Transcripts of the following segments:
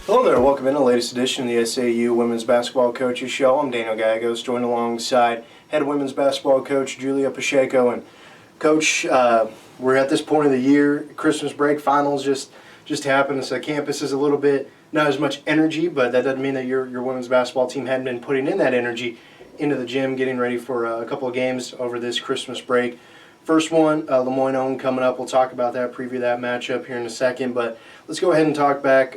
Hello there, welcome in the latest edition of the SAU Women's Basketball Coaches Show. I'm Daniel Gallegos, joined alongside Head Women's Basketball Coach Julio Pacheco. And Coach, we're at this point of the year, Christmas break, finals just happened, so campus is a little bit, not as much energy, but that doesn't mean that your women's basketball team hadn't been putting in that energy into the gym, getting ready for a couple of games over this Christmas break. First one, Lemoyne Own coming up. We'll talk about that, preview that matchup here in a second. But let's go ahead and talk back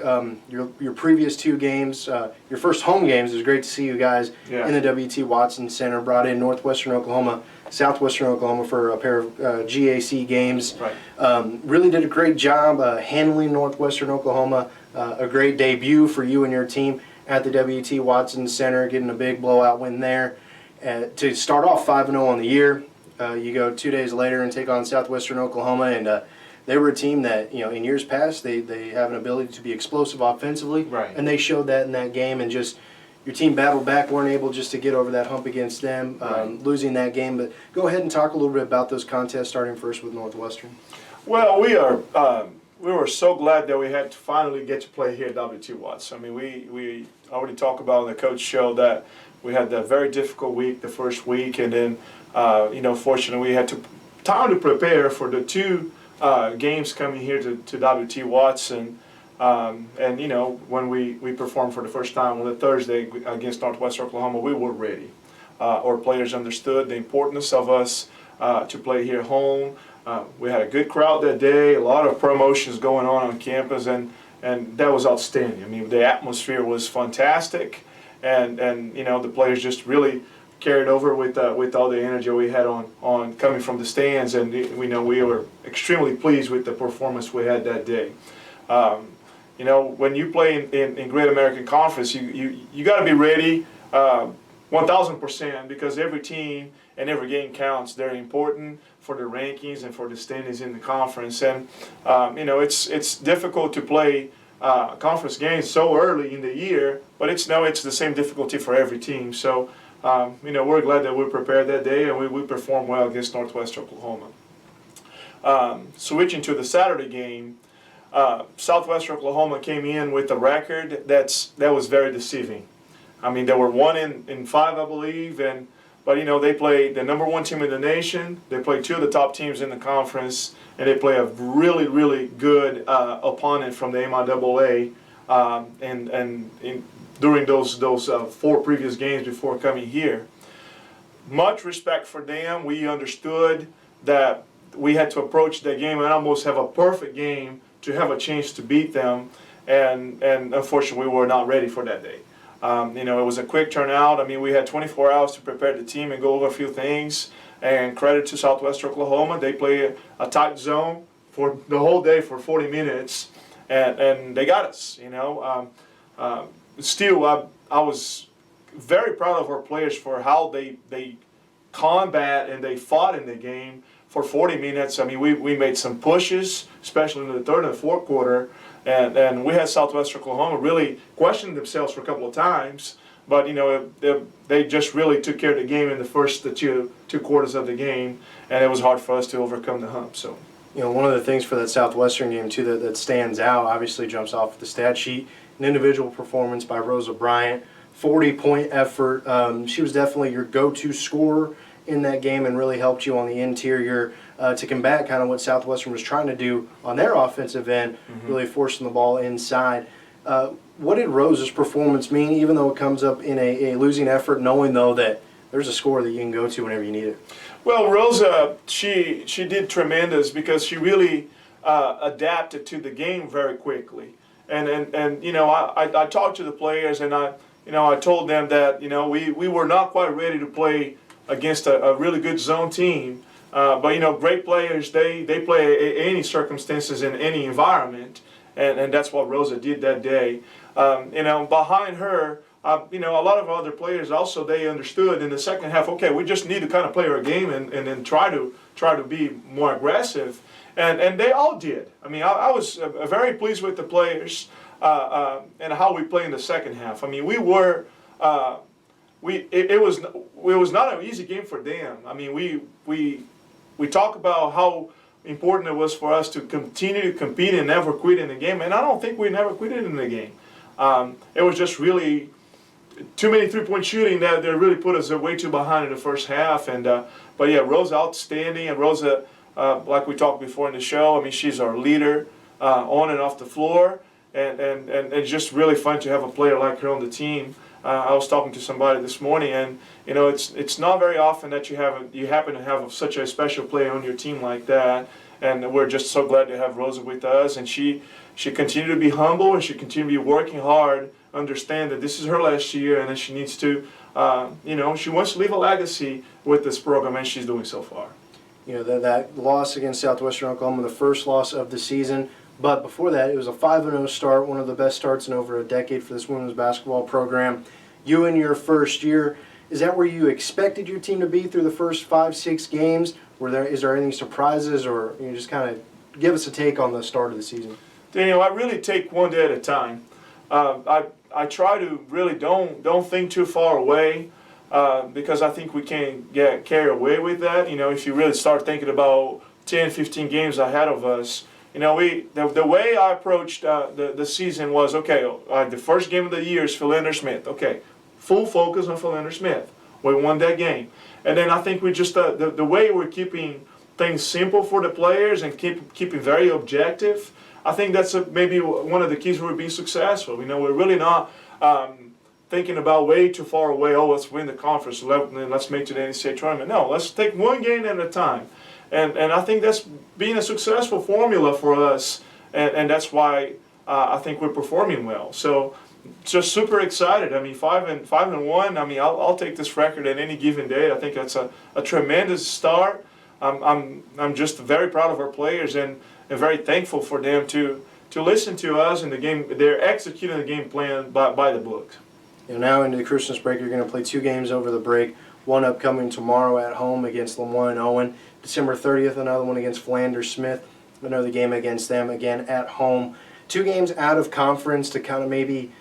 your previous two games. Your first home games. It was great to see you guys in the W.T. Watson Center. Brought in Northwestern Oklahoma, Southwestern Oklahoma for a pair of GAC games. Right. Really did a great job handling Northwestern Oklahoma. A great debut for you and your team at the W.T. Watson Center, getting a big blowout win there. To start off 5-0 on the year. You go 2 days later and take on Southwestern Oklahoma, and they were a team that, in years past, they have an ability to be explosive offensively, Right. And they showed that in that game, and just your team battled back, weren't able just to get over that hump against them, losing that game. But go ahead and talk a little bit about those contests, starting first with Northwestern. Well, we were so glad that we had to finally get to play here at WT Watts. I mean, we already talked about on the coach show that we had that very difficult week, the first week, and then fortunately we had time to prepare for the two games coming here to WT Watts, and when we performed for the first time on the Thursday against Northwestern Oklahoma, we were ready. Our players understood the importance of us to play here home. We had a good crowd that day, a lot of promotions going on campus, and that was outstanding. I mean, the atmosphere was fantastic, and the players just really carried over with all the energy we had on coming from the stands, and we were extremely pleased with the performance we had that day. When you play in Great American Conference, you got to be ready 1,000%, because every team and every game counts. They're important for the rankings and for the standings in the conference, and it's difficult to play conference games so early in the year, but it's the same difficulty for every team. So we're glad that we prepared that day, and we performed well against Northwestern Oklahoma. Switching to the Saturday game, Southwestern Oklahoma came in with a record that was very deceiving. I mean, they were 1-5, I believe, but they played the number one team in the nation. They played two of the top teams in the conference, and they play a really, really good opponent from the MIAA, during those four previous games before coming here. Much respect for them. We understood that we had to approach that game and almost have a perfect game to have a chance to beat them, and unfortunately we were not ready for that day. It was a quick turnout. I mean, we had 24 hours to prepare the team and go over a few things, and credit to Southwestern Oklahoma. They play a tight zone for the whole day for 40 minutes, and they got us. Still, I was very proud of our players for how they combat and they fought in the game for 40 minutes. I mean, we made some pushes, especially in the third and the fourth quarter, and we had Southwestern Oklahoma really questioning themselves for a couple of times, but they just really took care of the game in the first two quarters of the game, and it was hard for us to overcome the hump. So. One of the things for that Southwestern game, too, that stands out, obviously jumps off the stat sheet, an individual performance by Rosa Bryant, 40-point effort. She was definitely your go-to scorer in that game and really helped you on the interior to combat kind of what Southwestern was trying to do on their offensive end, really forcing the ball inside. What did Rosa's performance mean, even though it comes up in a losing effort, knowing, though, that there's a score that you can go to whenever you need it? Well, Rosa, she did tremendous because she really adapted to the game very quickly. And I talked to the players, and I told them that we were not quite ready to play against a really good zone team, but great players, they play any circumstances in any environment, and that's what Rosa did that day. Behind her, a lot of other players also, they understood in the second half, okay, we just need to kind of play our game and then try to be more aggressive. And they all did. I mean, I was very pleased with the players and how we played in the second half. I mean, it was not an easy game for them. I mean, we talk about how important it was for us to continue to compete and never quit in the game, and I don't think we never quit in the game. It was just really too many three-point shooting that really put us way too behind in the first half. And but yeah, Rosa outstanding, and Rosa, like we talked before in the show, I mean, she's our leader on and off the floor, and it's just really fun to have a player like her on the team. I was talking to somebody this morning, and you know, it's not very often that you happen to have such a special player on your team like that. And we're just so glad to have Rosa with us, and she continued to be humble, and she continued to be working hard, understand that this is her last year, and that she needs to, you know, she wants to leave a legacy with this program, and she's doing so far. You know, that loss against Southwestern Oklahoma, the first loss of the season, but before that, it was a 5-0 start, one of the best starts in over a decade for this women's basketball program. You in your first year, is that where you expected your team to be through the first 5-6 games? Is there any surprises, or you know, just kind of give us a take on the start of the season? Daniel, I really take one day at a time. I try to really don't think too far away, because I think we can get carried away with that. You know, if you really start thinking about 10, 15 games ahead of us, you know, the way I approached the season was, okay, the first game of the year is Philander Smith. Okay, full focus on Philander Smith. We won that game. And then I think we just, the way we're keeping things simple for the players and keeping very objective, I think that's maybe one of the keys for being successful. You know, we're really not thinking about way too far away, oh, let's win the conference, let's make it to the NCAA tournament. No, let's take one game at a time. And I think that's being a successful formula for us, and that's why I think we're performing well. So just super excited. I mean, 5-1. I mean, I'll take this record at any given day. I think that's a tremendous start. I'm just very proud of our players, and very thankful for them to listen to us in the game. They're executing the game plan by the books. You know, now into the Christmas break, you're going to play 2 games over the break. One upcoming tomorrow at home against Lemoyne Owen. December 30th, another one against Philander Smith. Another game against them again at home. 2 games out of conference to kind of maybe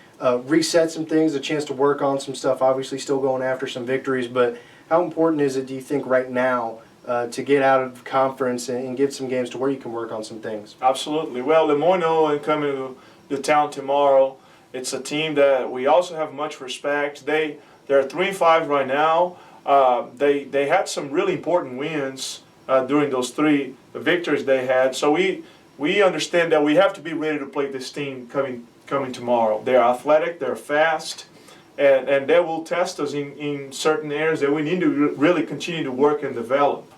reset some things, a chance to work on some stuff. Obviously still going after some victories, but how important is it, do you think, right now to get out of conference and get some games to where you can work on some things? Absolutely. Well, Lemoyne Owen coming to town tomorrow. It's a team that we also have much respect. They're 3-5 right now. They had some really important wins during those 3 victories they had. So we understand that we have to be ready to play this team coming tomorrow. They're athletic, they're fast, and they will test us in certain areas that we need to really continue to work and develop.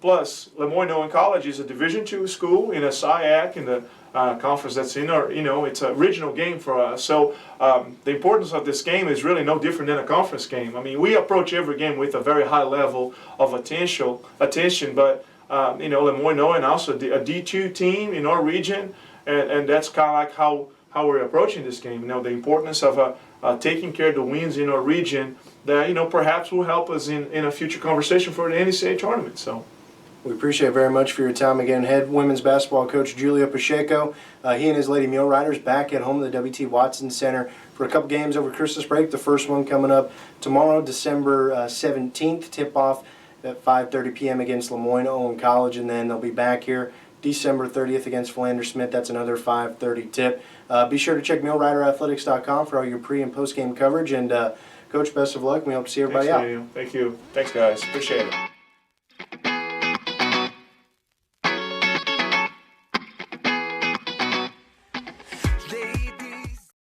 Plus, Lemoyne Owen College is a Division II school in a SIAC, in the conference that's in our, you know, it's a regional game for us. So the importance of this game is really no different than a conference game. I mean, we approach every game with a very high level of attention, but you know, Lemoyne Owen also a D2 team in our region, and that's kind of like how we're approaching this game. You know, the importance of taking care of the wins in our region that, you know, perhaps will help us in a future conversation for the NCAA tournament. So we appreciate very much for your time again. Head women's basketball coach Julio Pacheco. He and his Lady Mule Riders back at home at the W.T. Watson Center for a couple games over Christmas break. The first one coming up tomorrow, December 17th, tip-off at 5:30 p.m. against Lemoyne Owen College, and then they'll be back here December 30th against Philander Smith. That's another 5:30 tip. Be sure to check MuleRiderAthletics.com for all your pre- and post-game coverage. And Coach, best of luck. We hope to see everybody out. Thank you. Thanks, guys. Appreciate it.